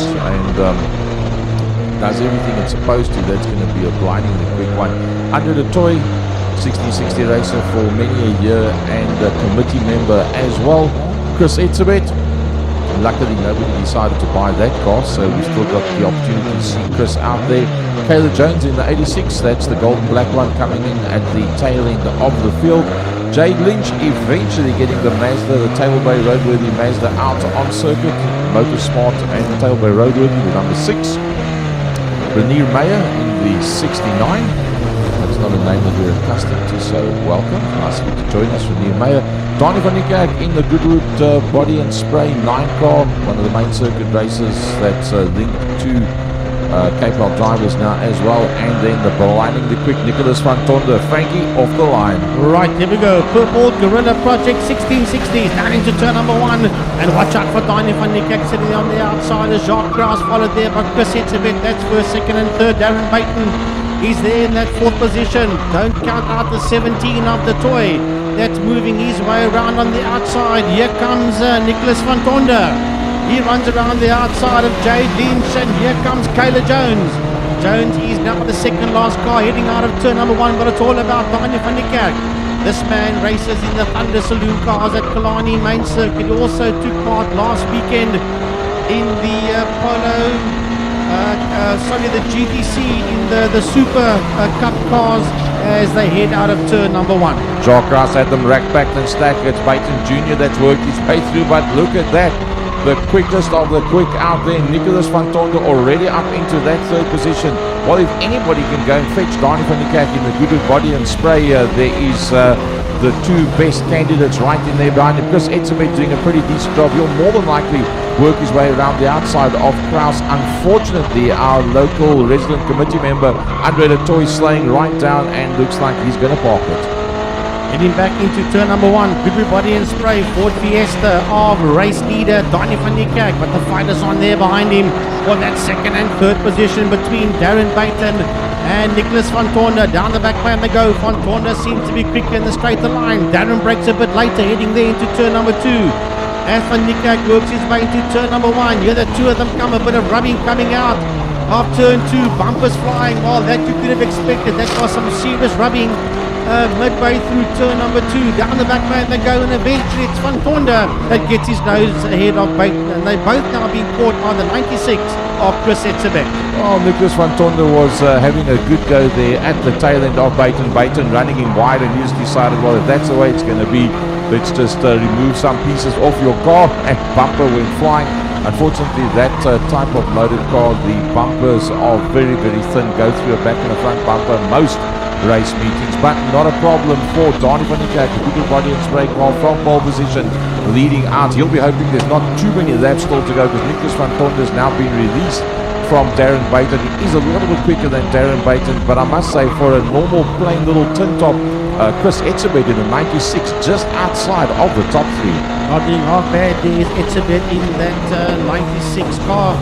and does everything it's supposed to. That's going to be a blindingly quick one. Under the toy, 1660 racer for many a year and a committee member as well, Chris Etzebeth. Luckily nobody decided to buy that car, so we still got the opportunity to see Chris out there. Kayla Jones in the 86, that's the golden black one coming in at the tail end of the field. Jade Lynch eventually getting the Mazda, the Table Bay Roadworthy Mazda out on circuit. Motorsmart and the Table Bay Roadworthy, the number 6. Renier Meyer in the 69. That's not a name that we're accustomed to, so welcome. Nice of you to join us, Renier Meyer. Danie Van Niekerk in the Goodwood Body and Spray 9 car, one of the main circuit races that's linked to Cape Helldrivers now as well. And then the blindingly quick Nicholas Van Tonder, Frankie off the line. Right, here we go. Purple Gorilla Project 1660's down into turn number 1. And watch out for Danie Van Niekerk sitting on the outside as Jacques Kraus followed there by Chris Etzebeth. That's first, second and third. Darren Baton is there in that 4th position. Don't count out the 17 of the toy. That's moving his way around on the outside. Here comes Nicholas Van Tonder. He runs around the outside of Jade Lynch, and here comes Kayla Jones. Jones is now the second last car heading out of turn number 1, but it's all about Danie Van Niekerk. This man races in the Thunder Saloon cars at Killarney Main Circuit. He also took part last weekend in the the GTC in the Super Cup cars as they head out of turn number 1. Jacques Kraus had them racked back and stacked. It's Baton Jr. that's worked his way through, but look at that. The quickest of the quick out there, Nicholas Van Tonder already up into that 3rd position. Well, if anybody can go and fetch Danie Van Niekerk in the Goodwood Body and Spray, there is the 2 best candidates right in there behind him. Chris Etzebeth doing a pretty decent job. He'll more than likely work his way around the outside of Kraus. Unfortunately, our local resident committee member, Andre de Toy, slowing right down and looks like he's going to park it. Heading back into turn number 1, Goodwood Body and Spray, Ford Fiesta of race leader Danie Van Niekerk, but the fighters on there behind him for that 2nd and 3rd position between Darren Baton and Nicholas Van Tonder. Down the back plan they go. Van Tonder seems to be quicker in the straighter line. Darren breaks a bit later, heading there into turn number 2. As Van Niekerk works his way into turn number 1, here the 2 of them come, a bit of rubbing coming out of turn 2, bumpers flying. Well, that you could have expected. That was some serious rubbing midway through turn number 2. Down the back man they go, and eventually it's Van Tonder that gets his nose ahead of Baton, and they both now being caught by the 96 of Chris Etzebeth. Oh, Nicholas Van Tonder was having a good go there at the tail end of Baton. Baton running him wide, and he just decided, well, if that's the way it's going to be, let's just remove some pieces off your car, and bumper went flying. Unfortunately, that type of loaded car, the bumpers are very, very thin, go through a back and a front bumper most race meetings, but not a problem for Danie Van Niekerk, a good body and spray car from pole position leading out. He'll be hoping there's not too many laps still to go, because Nicholas Van Tonder has now been released from Darren Baton. He is a little bit quicker than Darren Baton, but I must say, for a normal plain little tin top, Chris Etzebeth in the 96 just outside of the top 3. Not doing half bad. There is Etzebeth in that 96 car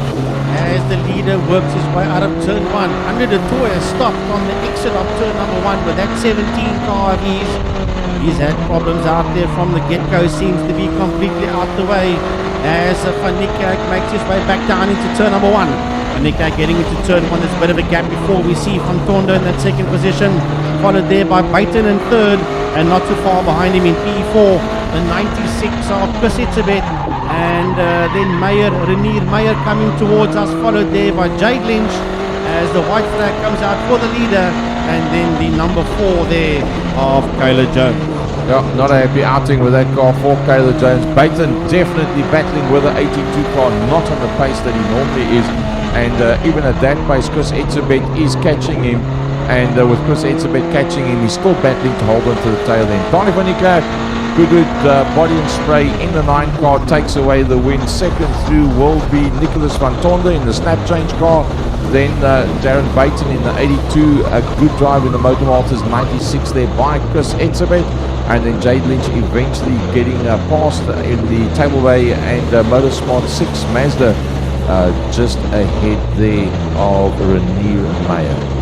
as the leader works his way out of turn 1. Under the Toya stopped on the exit of turn number 1 with that 17 car of his. He's had problems out there from the get-go, seems to be completely out the way as Van Niekerk makes his way back down into turn number 1. Van Niekerk getting into turn 1, there's a bit of a gap before we see Van Tonder in that 2nd position, followed there by Baton in 3rd, and not too far behind him in P4, the 96 of Chris Etzebeth, and then Renier Meyer coming towards us, followed there by Jade Lynch as the white flag comes out for the leader, and then the number 4 there of Kayla Jones. Yeah, not a happy outing with that car for Kayla Jones. Baton definitely battling with the 82 car, not on the pace that he normally is, and even at that pace Chris Etzebeth is catching him, and with Chris Etzebeth catching him, he's still battling to hold on to the tail end. Danie Van Niekerk, good body and spray in the 9 car, takes away the win. Second through will be Nicholas Van Tonder in the snap change car. Then Darren Baton in the 82, a good drive in the Motor Malters 96 there by Chris Etzebeth. And then Jade Lynch eventually getting past in the Table Bay and Motorsmart 6 Mazda just ahead there of Renier Meyer.